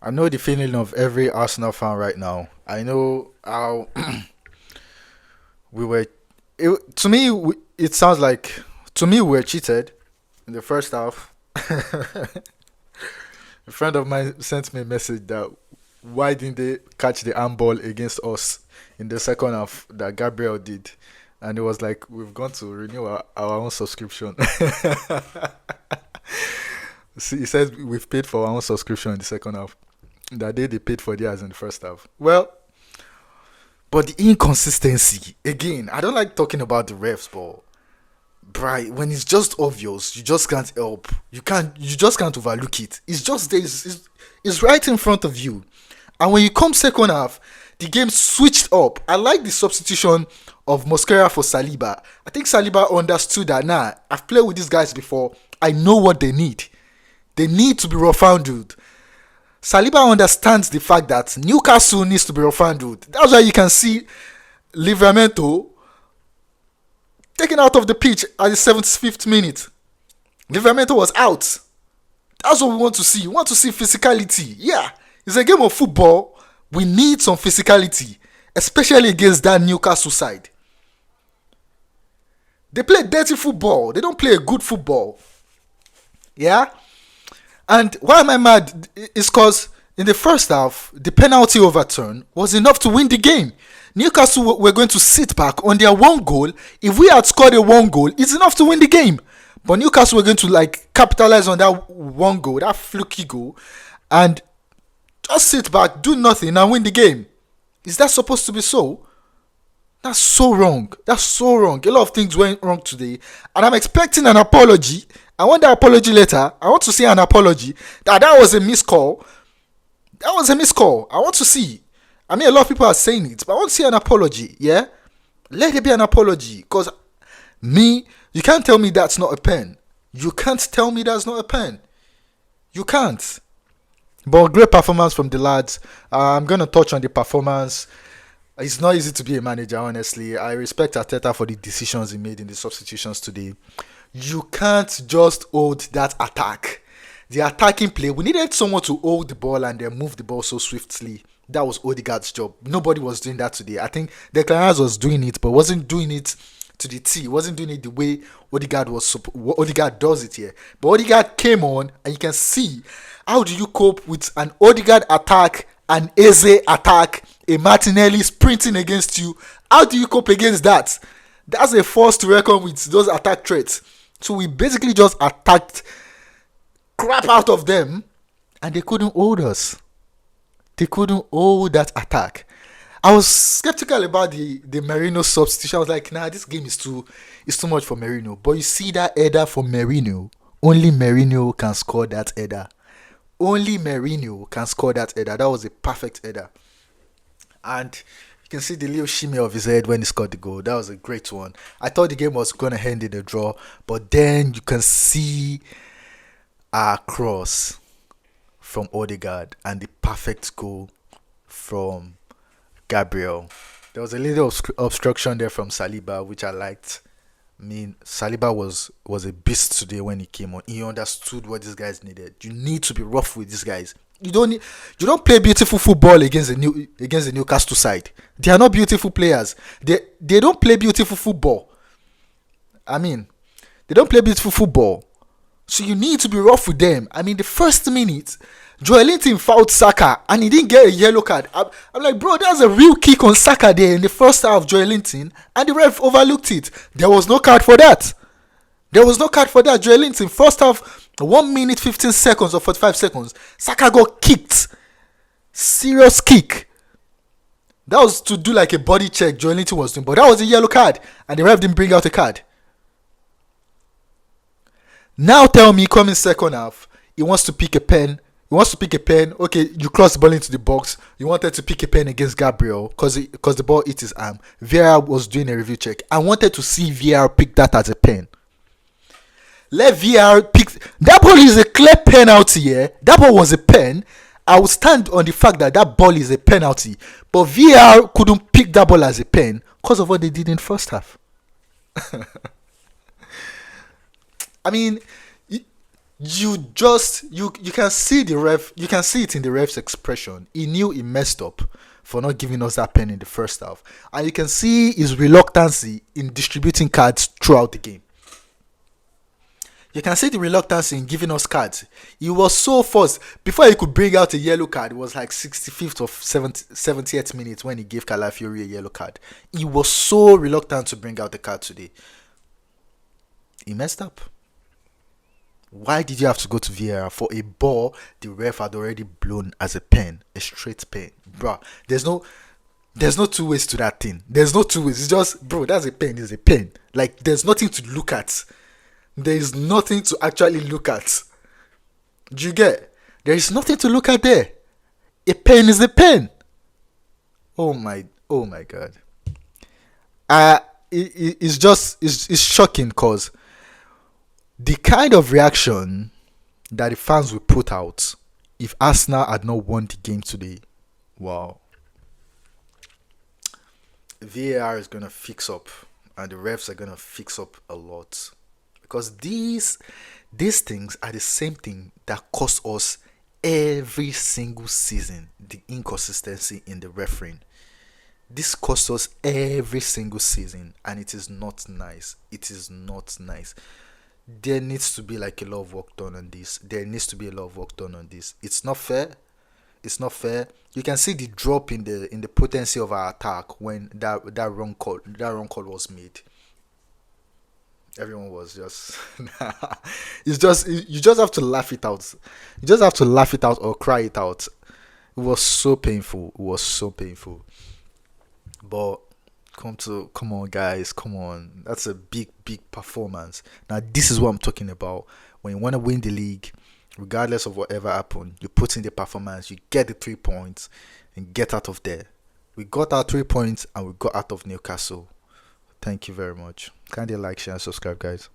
I know the feeling of every Arsenal fan right now. I know how we were. To me, it sounds like to me we were cheated in the first half. A friend of mine sent me a message that why didn't they catch the handball against us in the second half that Gabriel did, and it was like we've gone to renew our own subscription. See, he says we've paid for our own subscription in the second half. That they paid for theirs in the first half. Well, but the inconsistency again. I don't like talking about the refs, but bright when it's just obvious, you just can't help. You just can't overlook it. It's just there. It's right in front of you. And when you come second half, the game switched up. I like the substitution of Mosquera for Saliba. I think Saliba understood that. Nah, I've played with these guys before. I know what they need. They need to be rough handled. Saliba understands the fact that Newcastle needs to be rough handled. That's why you can see Livramento taken out of the pitch at the 75th minute. Livramento was out. That's what we want to see. We want to see physicality. Yeah, it's a game of football. We need some physicality, especially against that Newcastle side. They play dirty football. They don't play a good football. Yeah? And why am I mad? It's because in the first half, the penalty overturn was enough to win the game. Newcastle were going to sit back on their one goal. If we had scored a one goal, it's enough to win the game. But Newcastle were going to capitalize on that one goal, that fluky goal, and just sit back, do nothing, and win the game. Is that supposed to be so? That's so wrong. That's so wrong. A lot of things went wrong today, and I'm expecting an apology. I want the apology letter. I want to see an apology that was a missed call. That was a missed call. I want to see. I mean, a lot of people are saying it, but I want to see an apology. Yeah, let it be an apology. Cause you can't tell me that's not a pen. You can't tell me that's not a pen. You can't. But great performance from the lads. I'm gonna touch on the performance. It's not easy to be a manager, honestly. I respect Arteta for the decisions he made in the substitutions today. You can't just hold that attack. The attacking play, we needed someone to hold the ball and then move the ball so swiftly. That was Odegaard's job. Nobody was doing that today. I think Declan Rice was doing it, but wasn't doing it to the T. Wasn't doing it the way Odegaard does it here. But Odegaard came on, and you can see how do you cope with an Odegaard attack, an Eze attack, a Martinelli sprinting against you. How do you cope against that? That's a force to reckon with, those attack threats. So we basically just attacked crap out of them, and they couldn't hold us. They couldn't hold that attack. I was skeptical about the Merino substitution. I was like, nah, this game is too much for Merino. But you see that header for Merino. Only Merino can score that header. Only Merino can score that header. That was a perfect header. And you can see the little shimmy of his head when he scored the goal. That was a great one. I thought the game was going to end in a draw. But then you can see a cross from Odegaard and the perfect goal from Gabriel. There was a little obstruction there from Saliba, which I liked. I mean, Saliba was a beast today when he came on. He understood what these guys needed. You need to be rough with these guys. You don't play beautiful football against the Newcastle side. They are not beautiful players. They don't play beautiful football. I mean, they don't play beautiful football. So you need to be rough with them. I mean, the first minute, Joelinton fouled Saka and he didn't get a yellow card. I'm like, bro, that's a real kick on Saka there in the first half of Joelinton, and the ref overlooked it. There was no card for that. Joelinton, first half, 1 minute 15 seconds or 45 seconds, Saka got kicked. Serious kick. That was to do like a body check Joelinton was doing, but that was a yellow card, and the ref didn't bring out a card. Now tell me, coming second half, he wants to pick a pen. Okay, you cross the ball into the box. You wanted to pick a pen against Gabriel because the ball hit his arm. Vieira was doing a review check. I wanted to see Vieira pick that as a pen. Let Vieira pick. That ball is a clear penalty here. That ball was a pen. I will stand on the fact that ball is a penalty. But Vieira couldn't pick that ball as a pen because of what they did in the first half. I mean, You can see the ref, you can see it in the ref's expression. He knew he messed up for not giving us that pen in the first half, and you can see his reluctance in distributing cards throughout the game. You can see the reluctance in giving us cards. He was so forced. Before he could bring out a yellow card, it was like 65th or 70th minute when he gave Calafiori a yellow card. He was so reluctant to bring out the card today. He messed up. Why did you have to go to VAR for a ball the ref had already blown as a pen, a straight pen? Bruh, there's no two ways to that thing. There's no two ways. It's just, bro, that's a pen, it's a pen. Like, there's nothing to look at. There is nothing to actually look at. Do you get? There is nothing to look at there. A pen is a pen. Oh my god. It's shocking because the kind of reaction that the fans will put out if Arsenal had not won the game today, wow. VAR is gonna fix up, and the refs are gonna fix up a lot, because these things are the same thing that cost us every single season the inconsistency in the refereeing. This costs us every single season, and it is not nice. It is not nice. There needs to be like a lot of work done on this. There needs to be a lot of work done on this. It's not fair. It's not fair. You can see the drop in the potency of our attack when that wrong call was made. Everyone was just it's just, you just have to laugh it out. You just have to laugh it out or cry it out. It was so painful. It was so painful. But come on guys, come on. That's a big performance. Now this is what I'm talking about. When you want to win the league, regardless of whatever happened, you put in the performance, you get the 3 points and get out of there. We got our 3 points and we got out of Newcastle. Thank you very much. Kindly like, share, and subscribe, guys.